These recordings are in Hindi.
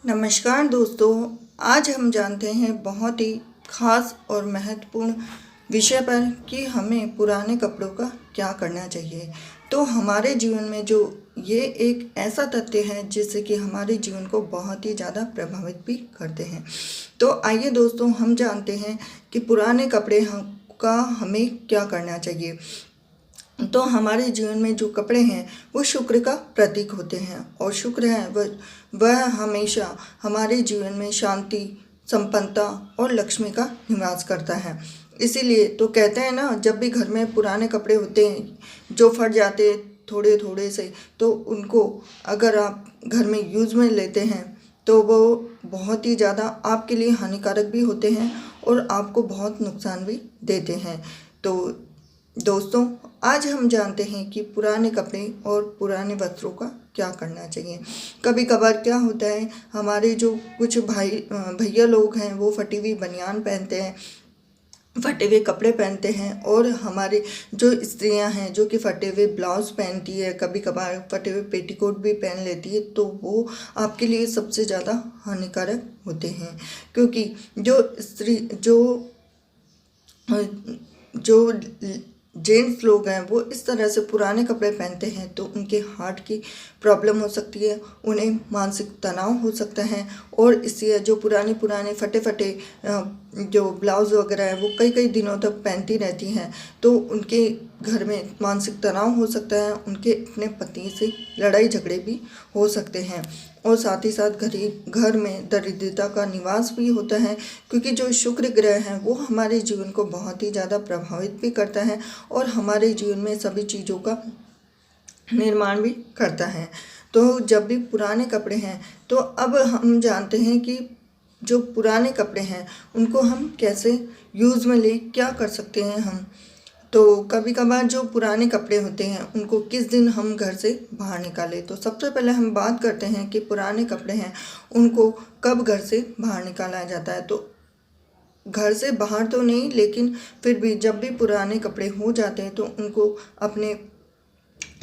नमस्कार दोस्तों, आज हम जानते हैं बहुत ही खास और महत्वपूर्ण विषय पर कि हमें पुराने कपड़ों का क्या करना चाहिए। तो हमारे जीवन में जो ये एक ऐसा तथ्य है जिससे कि हमारे जीवन को बहुत ही ज़्यादा प्रभावित भी करते हैं। तो आइए दोस्तों, हम जानते हैं कि पुराने कपड़े का हमें क्या करना चाहिए। तो हमारे जीवन में जो कपड़े हैं वो शुक्र का प्रतीक होते हैं और शुक्र है वह हमेशा हमारे जीवन में शांति, संपन्नता और लक्ष्मी का निवास करता है। इसीलिए तो कहते हैं ना, जब भी घर में पुराने कपड़े होते हैं जो फट जाते हैं थोड़े थोड़े से, तो उनको अगर आप घर में यूज़ में लेते हैं तो वो बहुत ही ज़्यादा आपके लिए हानिकारक भी होते हैं और आपको बहुत नुकसान भी देते हैं। तो दोस्तों, आज हम जानते हैं कि पुराने कपड़े और पुराने वस्त्रों का क्या करना चाहिए। कभी कभार क्या होता है, हमारे जो कुछ भैया लोग हैं वो फटी हुई बनियान पहनते हैं, फटे हुए कपड़े पहनते हैं, और हमारे जो स्त्रियां हैं जो कि फटे हुए ब्लाउज पहनती है, कभी कभार फटे हुए पेटीकोट भी पहन लेती है, तो वो आपके लिए सबसे ज़्यादा हानिकारक होते हैं। क्योंकि जो स्त्री जो जेंट्स लोग हैं वो इस तरह से पुराने कपड़े पहनते हैं तो उनके हार्ट की प्रॉब्लम हो सकती है, उन्हें मानसिक तनाव हो सकता है, और इससे जो पुराने फटे फटे जो ब्लाउज़ वगैरह है वो कई कई दिनों तक पहनती रहती हैं तो उनके घर में मानसिक तनाव हो सकता है, उनके अपने पति से लड़ाई झगड़े भी हो सकते हैं, और साथ ही साथ घर में दरिद्रता का निवास भी होता है। क्योंकि जो शुक्र ग्रह है वो हमारे जीवन को बहुत ही ज़्यादा प्रभावित भी करता है और हमारे जीवन में सभी चीज़ों का निर्माण भी करता है। तो जब भी पुराने कपड़े हैं, तो अब हम जानते हैं कि जो पुराने कपड़े हैं उनको हम कैसे यूज़ में ले, क्या कर सकते हैं हम। तो कभी कभार जो पुराने कपड़े होते हैं उनको किस दिन हम घर से बाहर निकालें। तो सबसे पहले हम बात करते हैं कि पुराने कपड़े हैं उनको कब घर से बाहर निकाला जाता है। तो घर से बाहर तो नहीं, लेकिन फिर भी जब भी पुराने कपड़े हो जाते हैं तो उनको अपने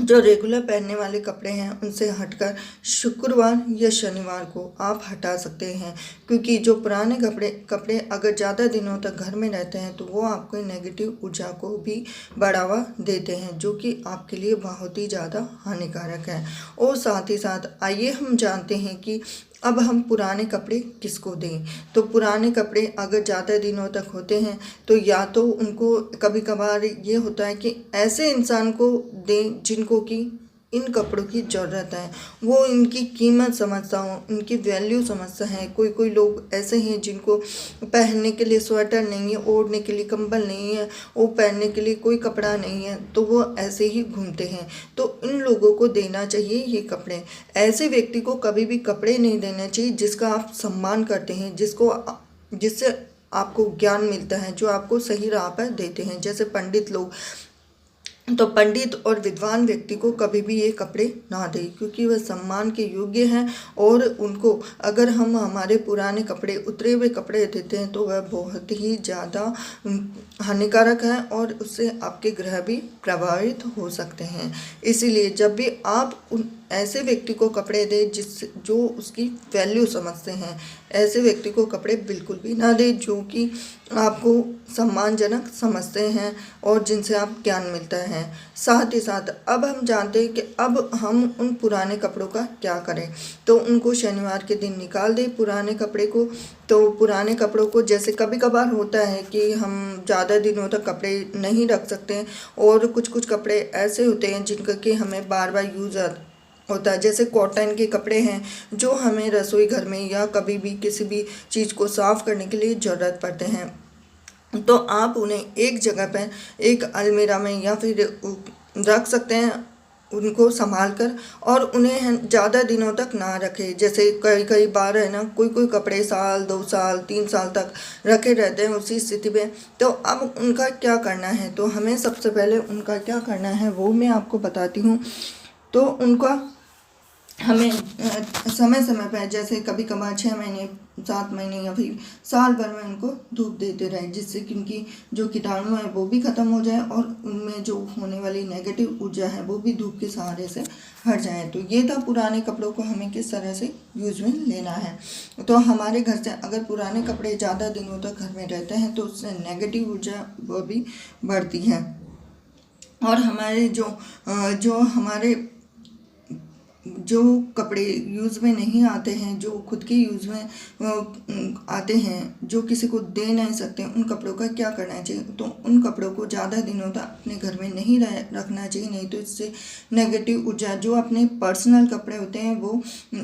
जो रेगुलर पहनने वाले कपड़े हैं उनसे हटकर शुक्रवार या शनिवार को आप हटा सकते हैं। क्योंकि जो पुराने कपड़े अगर ज़्यादा दिनों तक घर में रहते हैं तो वो आपको नेगेटिव ऊर्जा को भी बढ़ावा देते हैं, जो कि आपके लिए बहुत ही ज़्यादा हानिकारक है। और साथ ही साथ आइए हम जानते हैं कि अब हम पुराने कपड़े किसको दें। तो पुराने कपड़े अगर ज़्यादा दिनों तक होते हैं तो या तो उनको कभी कभार ये होता है कि ऐसे इंसान को दें जिनको कि इन कपड़ों की ज़रूरत है, वो इनकी कीमत समझता हो, इनकी वैल्यू समझता है। कोई कोई लोग ऐसे हैं जिनको पहनने के लिए स्वेटर नहीं है, ओढ़ने के लिए कंबल नहीं है, वो पहनने के लिए कोई कपड़ा नहीं है, तो वो ऐसे ही घूमते हैं। तो इन लोगों को देना चाहिए ये कपड़े। ऐसे व्यक्ति को कभी भी कपड़े नहीं देने चाहिए जिसका आप सम्मान करते हैं, जिससे आपको ज्ञान मिलता है, जो आपको सही राह पर देते हैं, जैसे पंडित लोग। तो पंडित और विद्वान व्यक्ति को कभी भी ये कपड़े ना दें, क्योंकि वह सम्मान के योग्य हैं। और उनको अगर हम हमारे पुराने कपड़े, उतरे हुए कपड़े देते हैं तो वह बहुत ही ज़्यादा हानिकारक है और उससे आपके ग्रह भी प्रभावित हो सकते हैं। इसीलिए जब भी आप उन ऐसे व्यक्ति को कपड़े दें जो उसकी वैल्यू समझते हैं, ऐसे व्यक्ति को कपड़े बिल्कुल भी ना दें जो कि आपको सम्मानजनक समझते हैं और जिनसे आप ज्ञान मिलता है। साथ ही साथ अब हम जानते हैं कि अब हम उन पुराने कपड़ों का क्या करें। तो उनको शनिवार के दिन निकाल दें पुराने कपड़े को। तो पुराने कपड़ों को, जैसे कभी कभार होता है कि हम ज़्यादा दिनों तक कपड़े नहीं रख सकते हैं, और कुछ कुछ कपड़े ऐसे होते हैं जिनका कि हमें बार बार यूज़ होता है, जैसे कॉटन के कपड़े हैं जो हमें रसोई घर में या कभी भी किसी भी चीज़ को साफ़ करने के लिए ज़रूरत पड़ते हैं। तो आप उन्हें एक जगह पर, एक अलमीरा में या फिर रख सकते हैं उनको संभाल कर, और उन्हें ज़्यादा दिनों तक ना रखें। जैसे कई बार है ना, कोई कपड़े साल 2 साल 3 साल तक रखे रहते हैं उसी स्थिति में। तो अब उनका क्या करना है, तो हमें सबसे पहले उनका क्या करना है वो मैं आपको बताती हूँ। तो उनका हमें समय समय पर, जैसे कभी कभार 6 महीने 7 महीने या फिर साल भर में उनको धूप देते रहें, जिससे कि उनकी जो कीटाणु है वो भी ख़त्म हो जाए और उनमें जो होने वाली नेगेटिव ऊर्जा है वो भी धूप के सहारे से हट जाए। तो ये था पुराने कपड़ों को हमें किस तरह से यूज में लेना है। तो हमारे घर से अगर पुराने कपड़े ज़्यादा दिनों तक घर में रहते हैं तो उससे नेगेटिव ऊर्जा वो भी बढ़ती है। और हमारे जो कपड़े यूज़ में नहीं आते हैं, जो खुद के यूज़ में आते हैं, जो किसी को दे नहीं सकते, उन कपड़ों का क्या करना चाहिए। तो उन कपड़ों को ज़्यादा दिनों तक अपने घर में नहीं रखना चाहिए, नहीं तो इससे नेगेटिव ऊर्जा, जो अपने पर्सनल कपड़े होते हैं वो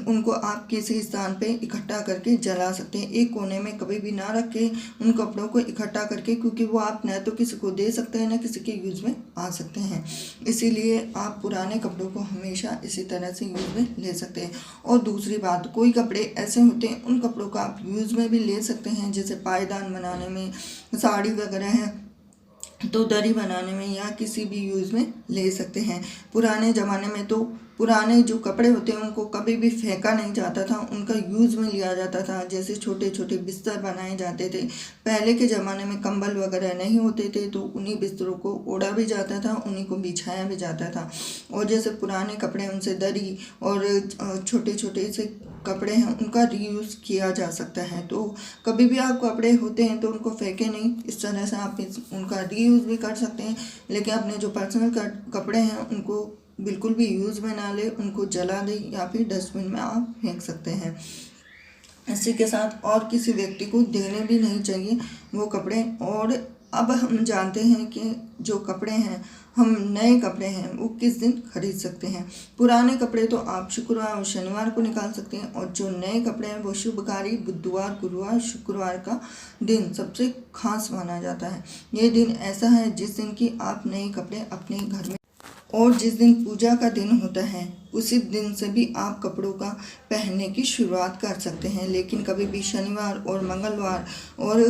उनको आप किसी स्थान पे इकट्ठा करके जला सकते हैं। एक कोने में कभी भी ना रखें उन कपड़ों को इकट्ठा करके, क्योंकि वो आप न तो किसी को दे सकते हैं न किसी के यूज़ में आ सकते हैं। इसीलिए आप पुराने कपड़ों को हमेशा इसी तरह से यूज़ में ले सकते हैं। और दूसरी बात, कोई कपड़े ऐसे होते हैं उन कपड़ों का आप यूज़ में भी ले सकते हैं, जैसे पायदान बनाने में, साड़ी वगैरह है तो दरी बनाने में या किसी भी यूज़ में ले सकते हैं। पुराने ज़माने में तो पुराने जो कपड़े होते हैं उनको कभी भी फेंका नहीं जाता था, उनका यूज़ में लिया जाता था। जैसे छोटे छोटे बिस्तर बनाए जाते थे, पहले के ज़माने में कंबल वगैरह नहीं होते थे तो उन्हीं बिस्तरों को ओढ़ा भी जाता था, उन्हीं को बिछाया भी जाता था। और जैसे पुराने कपड़े, उनसे दरी और छोटे छोटे से कपड़े हैं उनका रीयूज़ किया जा सकता है। तो कभी भी आप कपड़े होते हैं तो उनको फेंके नहीं, इस तरह से आप उनका रीयूज़ भी कर सकते हैं। लेकिन अपने जो पर्सनल कपड़े हैं उनको बिल्कुल भी यूज़ में ना ले, उनको जला दें या फिर डस्टबिन में आप फेंक सकते हैं। इसी के साथ और किसी व्यक्ति को देने भी नहीं चाहिए वो कपड़े। और अब हम जानते हैं कि जो कपड़े हैं, हम नए कपड़े हैं वो किस दिन खरीद सकते हैं। पुराने कपड़े तो आप शुक्रवार और शनिवार को निकाल सकते हैं, और जो नए कपड़े हैं वो शुभकारी बुधवार, गुरुवार, शुक्रवार का दिन सबसे खास माना जाता है। ये दिन ऐसा है जिस दिन की आप नए कपड़े अपने घर में, और जिस दिन पूजा का दिन होता है उसी दिन से भी आप कपड़ों का पहनने की शुरुआत कर सकते हैं। लेकिन कभी भी शनिवार और मंगलवार और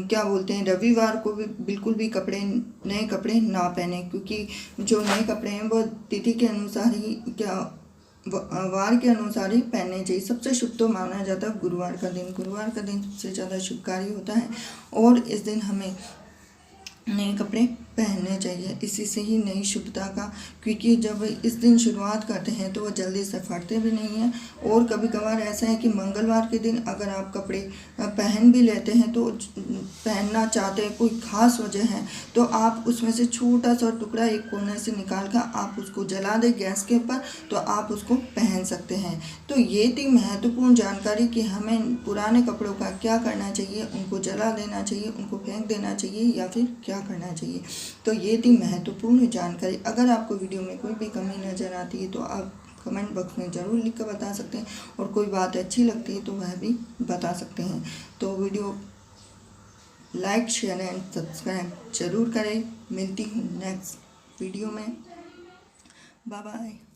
क्या बोलते हैं रविवार को भी बिल्कुल भी नए कपड़े ना पहने, क्योंकि जो नए कपड़े हैं वो तिथि के अनुसार ही, वार के अनुसार ही पहनने चाहिए। सबसे शुभ तो माना जाता है गुरुवार का दिन सबसे ज़्यादा शुभकारी होता है, और इस दिन हमें नए कपड़े पहनने चाहिए। इसी से ही नई शुभता का, क्योंकि जब इस दिन शुरुआत करते हैं तो वह जल्दी से फटते भी नहीं हैं। और कभी कभार ऐसा है कि मंगलवार के दिन अगर आप कपड़े पहन भी लेते हैं तो पहनना चाहते हैं, कोई ख़ास वजह है तो आप उसमें से छोटा सा टुकड़ा एक कोने से निकाल कर आप उसको जला दें गैस के ऊपर, तो आप उसको पहन सकते हैं। तो ये थी महत्वपूर्ण जानकारी कि हमें पुराने कपड़ों का क्या करना चाहिए, उनको जला देना चाहिए, उनको फेंक देना चाहिए या फिर क्या करना चाहिए। तो ये थी महत्वपूर्ण जानकारी। अगर आपको वीडियो में कोई भी कमी नज़र आती है तो आप कमेंट बॉक्स में ज़रूर लिख कर बता सकते हैं, और कोई बात अच्छी लगती है तो वह भी बता सकते हैं। तो video like, share and subscribe जरूर करें। मिलती हूँ नेक्स्ट वीडियो में। Bye bye.